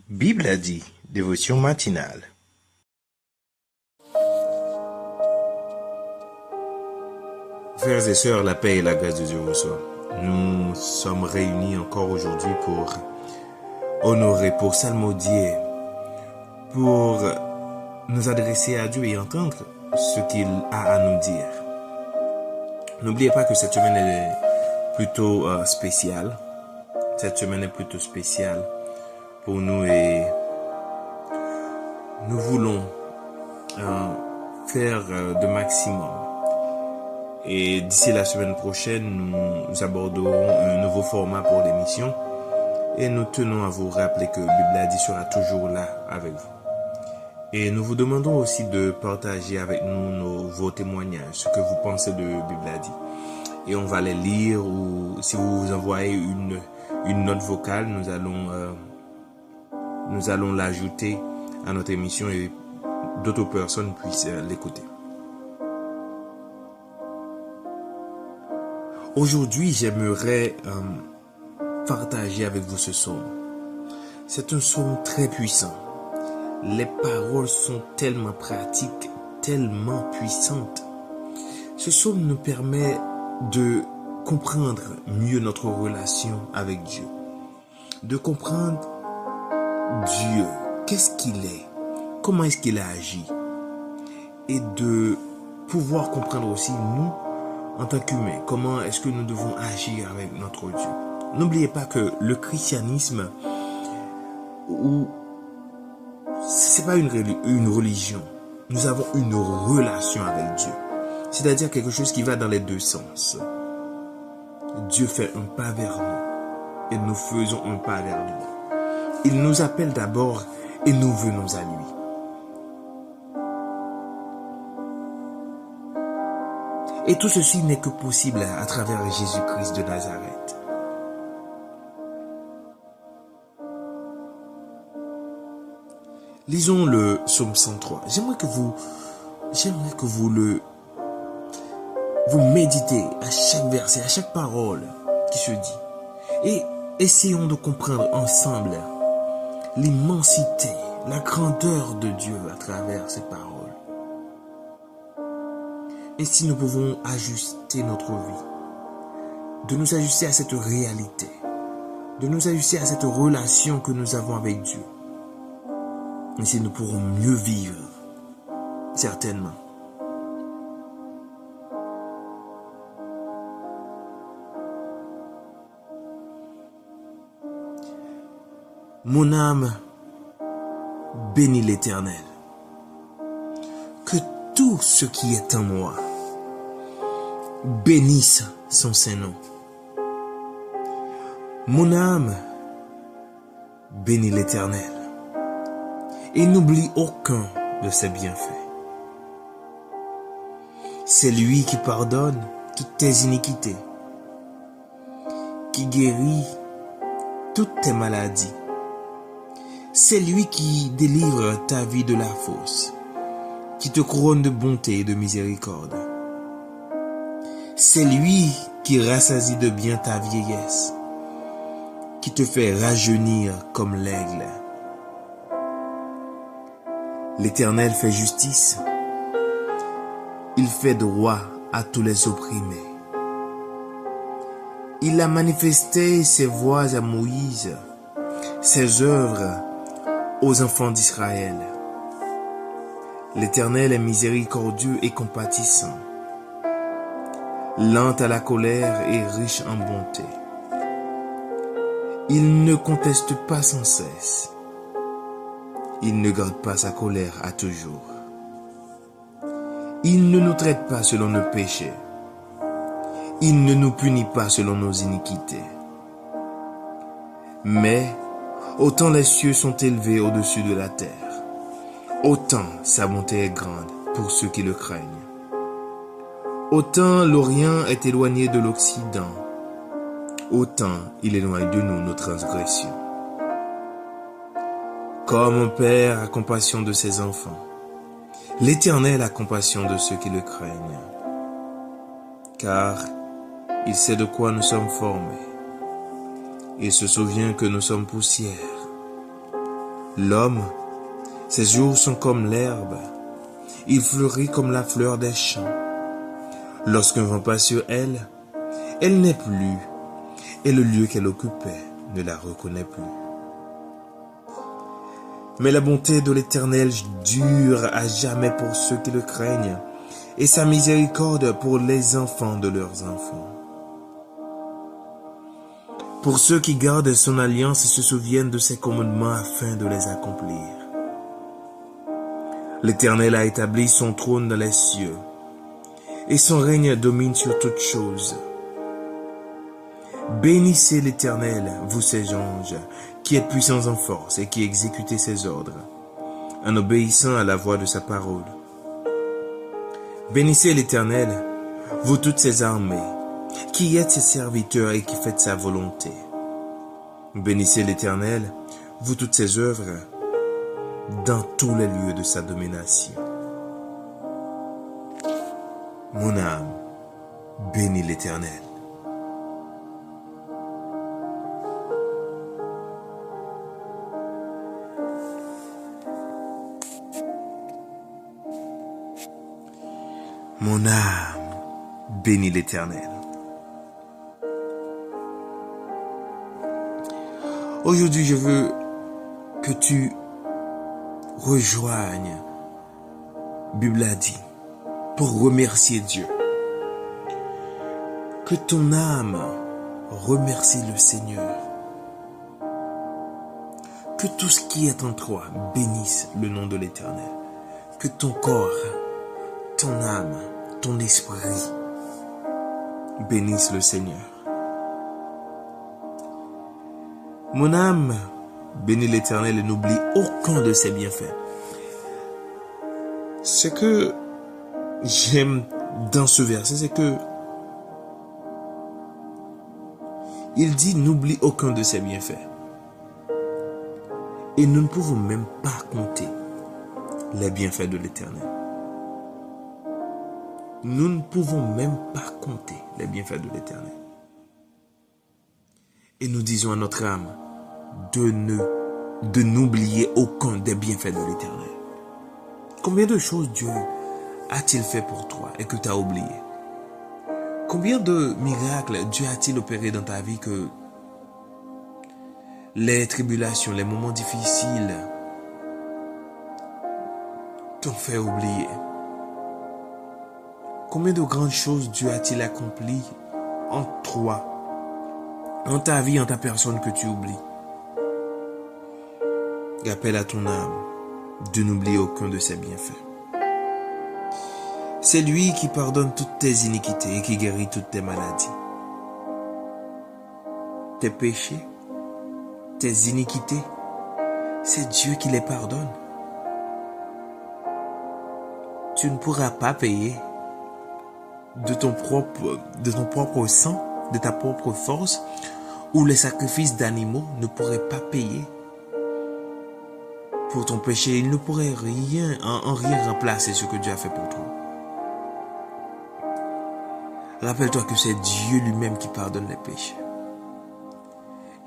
Bible a dit, dévotion matinale. Frères et sœurs, la paix et la grâce de Dieu vous soient. Nous sommes réunis encore aujourd'hui pour honorer, pour psalmodier, pour nous adresser à Dieu et entendre ce qu'il a à nous dire. N'oubliez pas que cette semaine est plutôt spéciale. Cette semaine est plutôt spéciale pour nous et nous voulons faire de maximum. Et d'ici la semaine prochaine, nous aborderons un nouveau format pour l'émission et nous tenons à vous rappeler que Bible a dit sera toujours là avec vous. Et nous vous demandons aussi de partager avec nous vos témoignages, ce que vous pensez de Bible a dit. Et on va les lire ou si vous vous envoyez une note vocale, nous allons l'ajouter à notre émission et d'autres personnes puissent l'écouter. Aujourd'hui, j'aimerais partager avec vous ce psaume. C'est un psaume très puissant. Les paroles sont tellement pratiques, tellement puissantes. Ce psaume nous permet de comprendre mieux notre relation avec Dieu. De comprendre Dieu, qu'est-ce qu'il est, comment est-ce qu'il a agi. Et de pouvoir comprendre aussi nous, en tant qu'humains, comment est-ce que nous devons agir avec notre Dieu. N'oubliez pas que le christianisme, c'est pas une religion. Nous avons une relation avec Dieu. C'est-à-dire quelque chose qui va dans les deux sens. Dieu fait un pas vers nous et nous faisons un pas vers lui. Il nous appelle d'abord et nous venons à lui. Et tout ceci n'est que possible à travers Jésus-Christ de Nazareth. Lisons le psaume 103. J'aimerais que vous méditez à chaque verset, à chaque parole qui se dit. Et essayons de comprendre ensemble l'immensité, la grandeur de Dieu à travers ces paroles. Et si nous pouvons ajuster notre vie, de nous ajuster à cette réalité, de nous ajuster à cette relation que nous avons avec Dieu, et si nous pourrons mieux vivre, certainement. Mon âme bénit l'Éternel. Que tout ce qui est en moi bénisse son Saint-Nom. Mon âme bénit l'Éternel et n'oublie aucun de ses bienfaits. C'est lui qui pardonne toutes tes iniquités, qui guérit toutes tes maladies. C'est lui qui délivre ta vie de la fosse, qui te couronne de bonté et de miséricorde. C'est lui qui rassasie de bien ta vieillesse, qui te fait rajeunir comme l'aigle. L'Éternel fait justice, il fait droit à tous les opprimés. Il a manifesté ses voies à Moïse, ses œuvres aux enfants d'Israël. L'Éternel est miséricordieux et compatissant, lent à la colère et riche en bonté. Il ne conteste pas sans cesse. Il ne garde pas sa colère à toujours. Il ne nous traite pas selon nos péchés. Il ne nous punit pas selon nos iniquités. Mais autant les cieux sont élevés au-dessus de la terre, autant sa bonté est grande pour ceux qui le craignent. Autant l'Orient est éloigné de l'Occident, autant il éloigne de nous nos transgressions. Comme un père a compassion de ses enfants, l'Éternel a compassion de ceux qui le craignent. Car il sait de quoi nous sommes formés. Il se souvient que nous sommes poussière. L'homme, ses jours sont comme l'herbe. Il fleurit comme la fleur des champs. Lorsqu'un vent passe sur elle, elle n'est plus, et le lieu qu'elle occupait ne la reconnaît plus. Mais la bonté de l'Éternel dure à jamais pour ceux qui le craignent, et sa miséricorde pour les enfants de leurs enfants. Pour ceux qui gardent son alliance et se souviennent de ses commandements afin de les accomplir. L'Éternel a établi son trône dans les cieux, et son règne domine sur toutes choses. Bénissez l'Éternel, vous ses anges, qui êtes puissants en force et qui exécutez ses ordres, en obéissant à la voix de sa parole. Bénissez l'Éternel, vous toutes ses armées, qui êtes ses serviteurs et qui faites sa volonté. Bénissez l'Éternel, vous toutes ses œuvres, dans tous les lieux de sa domination. Mon âme, bénis l'Éternel. Mon âme, bénis l'Éternel. Aujourd'hui, je veux que tu rejoignes, Bible a dit, pour remercier Dieu. Que ton âme remercie le Seigneur. Que tout ce qui est en toi bénisse le nom de l'Éternel. Que ton corps, ton âme, ton esprit bénisse le Seigneur. Mon âme, bénis l'Éternel et n'oublie aucun de ses bienfaits. Ce que j'aime dans ce verset, c'est que il dit n'oublie aucun de ses bienfaits. Et nous ne pouvons même pas compter les bienfaits de l'Éternel. Nous ne pouvons même pas compter les bienfaits de l'Éternel. Et nous disons à notre âme de n'oublier aucun des bienfaits de l'Éternel. Combien de choses Dieu a-t-il fait pour toi et que tu as oublié? Combien de miracles Dieu a-t-il opéré dans ta vie que les tribulations, les moments difficiles t'ont fait oublier? Combien de grandes choses Dieu a-t-il accompli en toi, en ta vie, en ta personne que tu oublies? Rappelle à ton âme de n'oublier aucun de ses bienfaits. C'est lui qui pardonne toutes tes iniquités et qui guérit toutes tes maladies. Tes péchés, tes iniquités, c'est Dieu qui les pardonne. Tu ne pourras pas payer de ton propre sang, de ta propre force, ou les sacrifices d'animaux ne pourraient pas payer pour ton péché. Il ne pourrait en rien remplacer ce que Dieu a fait pour toi. Rappelle-toi que c'est Dieu lui-même qui pardonne les péchés.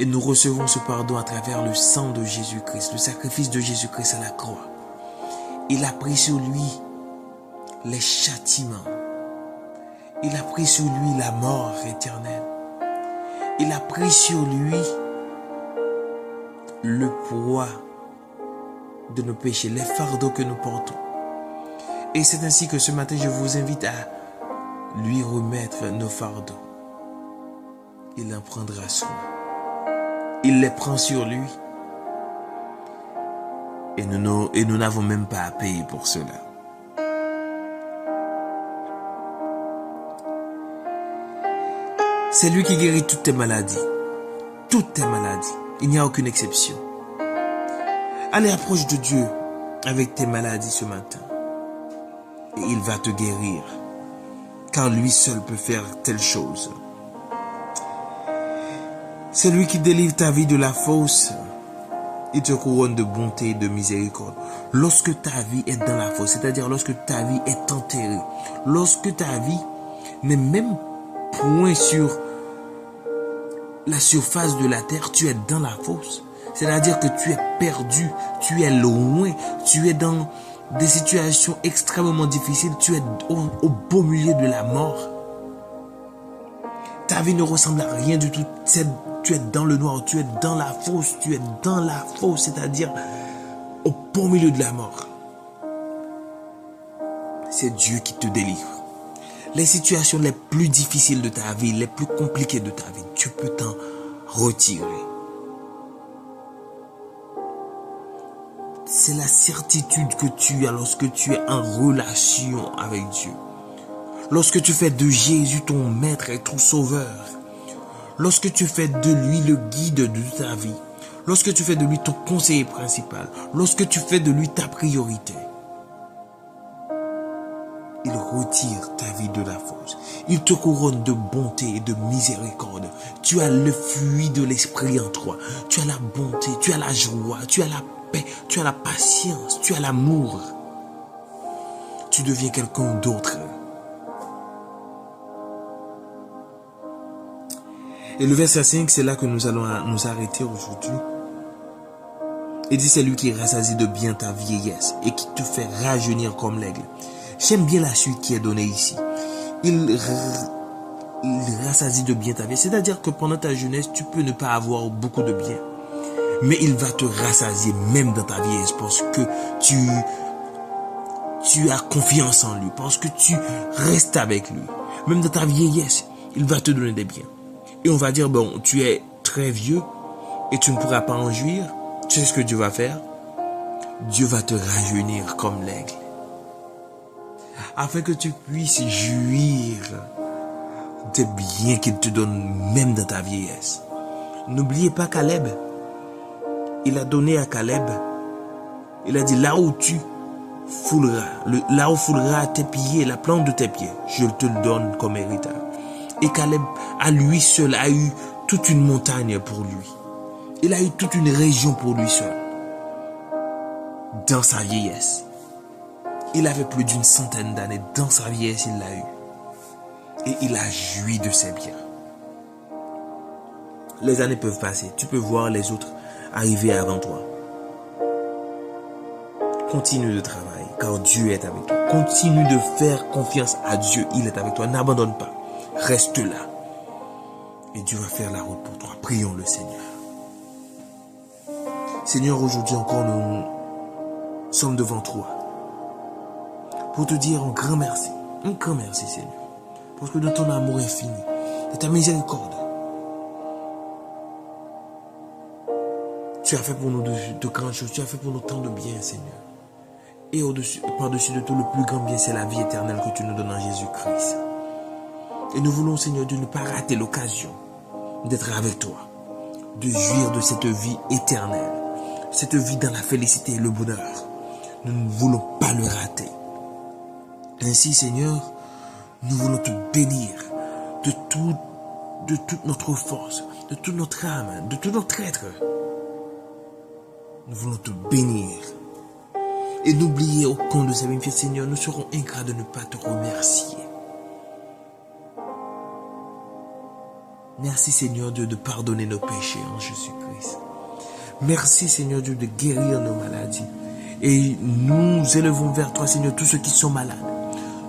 Et nous recevons ce pardon à travers le sang de Jésus-Christ, le sacrifice de Jésus-Christ à la croix. Il a pris sur lui les châtiments. Il a pris sur lui la mort éternelle. Il a pris sur lui le poids de nos péchés, les fardeaux que nous portons. Et c'est ainsi que ce matin, je vous invite à lui remettre nos fardeaux. Il en prendra soin. Il les prend sur lui. Et nous n'avons même pas à payer pour cela. C'est lui qui guérit toutes tes maladies. Toutes tes maladies. Il n'y a aucune exception. Allez, approche de Dieu avec tes maladies ce matin. Et il va te guérir. Car lui seul peut faire telle chose. C'est lui qui délivre ta vie de la fosse. Il te couronne de bonté et de miséricorde. Lorsque ta vie est dans la fosse, c'est-à-dire lorsque ta vie est enterrée, lorsque ta vie n'est même point sur la surface de la terre, tu es dans la fosse. C'est-à-dire que tu es perdu, tu es loin, tu es dans des situations extrêmement difficiles, tu es au beau milieu de la mort. Ta vie ne ressemble à rien du tout. Tu es dans le noir, tu es dans la fosse, c'est-à-dire au beau milieu de la mort. C'est Dieu qui te délivre. Les situations les plus difficiles de ta vie, les plus compliquées de ta vie, tu peux t'en retirer. C'est la certitude que tu as lorsque tu es en relation avec Dieu. Lorsque tu fais de Jésus ton maître et ton sauveur. Lorsque tu fais de lui le guide de ta vie. Lorsque tu fais de lui ton conseiller principal. Lorsque tu fais de lui ta priorité. Il retire ta vie de la fosse. Il te couronne de bonté et de miséricorde. Tu as le fruit de l'esprit en toi. Tu as la bonté, tu as la joie, tu as la paix, tu as la patience, tu as l'amour. Tu deviens quelqu'un d'autre. Et le verset 5, c'est là que nous allons nous arrêter aujourd'hui. Il dit, c'est lui qui rassasie de bien ta vieillesse et qui te fait rajeunir comme l'aigle. J'aime bien la suite qui est donnée ici. Il rassasie de bien ta vie. C'est-à-dire que pendant ta jeunesse, tu peux ne pas avoir beaucoup de bien. Mais il va te rassasier même dans ta vieillesse parce que tu as confiance en lui. Parce que tu restes avec lui. Même dans ta vieillesse, il va te donner des biens. Et on va dire, bon, tu es très vieux et tu ne pourras pas en jouir. Tu sais ce que Dieu va faire? Dieu va te rajeunir comme l'aigle. Afin que tu puisses jouir des biens qu'il te donne même dans ta vieillesse. N'oubliez pas Caleb. Il a donné à Caleb. Il a dit, là où tu fouleras, là où foulera tes pieds, la plante de tes pieds, je te le donne comme héritage. Et Caleb, à lui seul, a eu toute une montagne pour lui. Il a eu toute une région pour lui seul. Dans sa vieillesse. Il avait plus d'une centaine d'années. Dans sa vieillesse, il l'a eu. Et il a joui de ses biens. Les années peuvent passer. Tu peux voir les autres arriver avant toi. Continue de travailler, car Dieu est avec toi. Continue de faire confiance à Dieu. Il est avec toi. N'abandonne pas. Reste là. Et Dieu va faire la route pour toi. Prions le Seigneur. Seigneur, aujourd'hui encore, nous sommes devant toi. Pour te dire un grand merci. Un grand merci, Seigneur. Parce que de ton amour infini, de ta miséricorde, tu as fait pour nous de grandes choses. Tu as fait pour nous tant de bien, Seigneur. Et par-dessus de tout, le plus grand bien, c'est la vie éternelle que tu nous donnes en Jésus-Christ. Et nous voulons, Seigneur Dieu, ne pas rater l'occasion d'être avec toi, de jouir de cette vie éternelle, cette vie dans la félicité et le bonheur. Nous ne voulons pas le rater. Ainsi, Seigneur, nous voulons te bénir de toute notre force, de toute notre âme, de tout notre être. Nous voulons te bénir. Et n'oubliez aucun de ces bienfaits, Seigneur, nous serons ingrats de ne pas te remercier. Merci, Seigneur Dieu, de pardonner nos péchés en Jésus-Christ. Merci, Seigneur Dieu, de guérir nos maladies. Et nous élevons vers toi, Seigneur, tous ceux qui sont malades.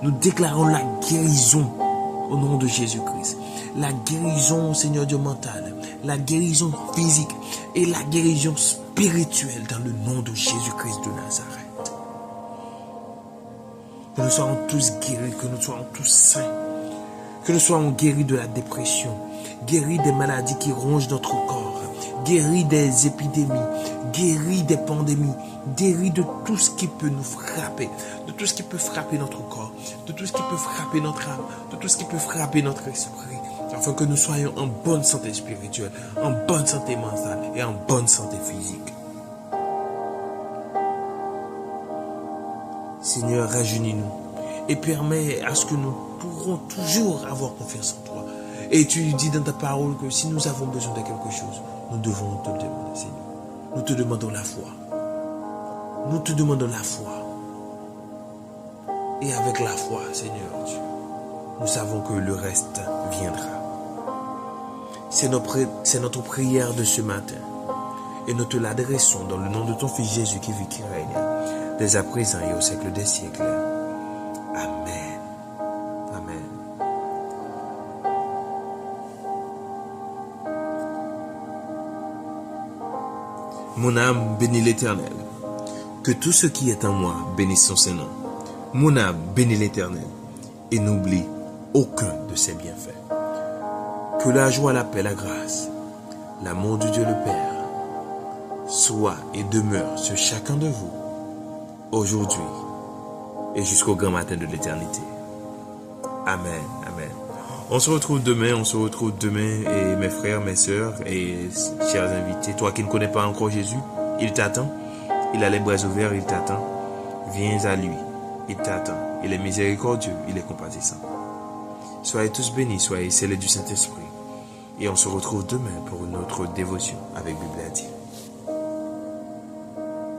Nous déclarons la guérison au nom de Jésus-Christ. La guérison, Seigneur Dieu, mentale. La guérison physique et la guérison spirituelle dans le nom de Jésus-Christ de Nazareth. Que nous soyons tous guéris, que nous soyons tous sains. Que nous soyons guéris de la dépression, guéris des maladies qui rongent notre corps, guéris des épidémies, guéris des pandémies, guéris de tout ce qui peut nous frapper, de tout ce qui peut frapper notre corps, de tout ce qui peut frapper notre âme, de tout ce qui peut frapper notre esprit, afin que nous soyons en bonne santé spirituelle, en bonne santé mentale et en bonne santé physique. Seigneur, rajeunis-nous et permets à ce que nous pourrons toujours avoir confiance en toi. Et tu dis dans ta parole que si nous avons besoin de quelque chose, nous devons te le demander, Seigneur. Nous te demandons la foi. Nous te demandons la foi. Et avec la foi, Seigneur Dieu, nous savons que le reste viendra. C'est notre prière de ce matin. et nous te l'adressons dans le nom de ton Fils Jésus qui vit, qui règne, dès à présent et au siècle des siècles. Amen. Amen. Mon âme bénit l'Éternel. Que tout ce qui est en moi bénisse son Saint-Nom. Mon âme bénit l'Éternel et n'oublie aucun de ses bienfaits. Que la joie, la paix, la grâce, l'amour de Dieu le Père soit et demeure sur chacun de vous, aujourd'hui et jusqu'au grand matin de l'éternité. Amen, amen. On se retrouve demain, et mes frères, mes sœurs et chers invités. Toi qui ne connais pas encore Jésus, il t'attend. Il a les bras ouverts, il t'attend. Viens à lui, il t'attend. Il est miséricordieux, il est compatissant. Soyez tous bénis, soyez scellés du Saint-Esprit. Et on se retrouve demain pour une autre dévotion avec Bible à dire.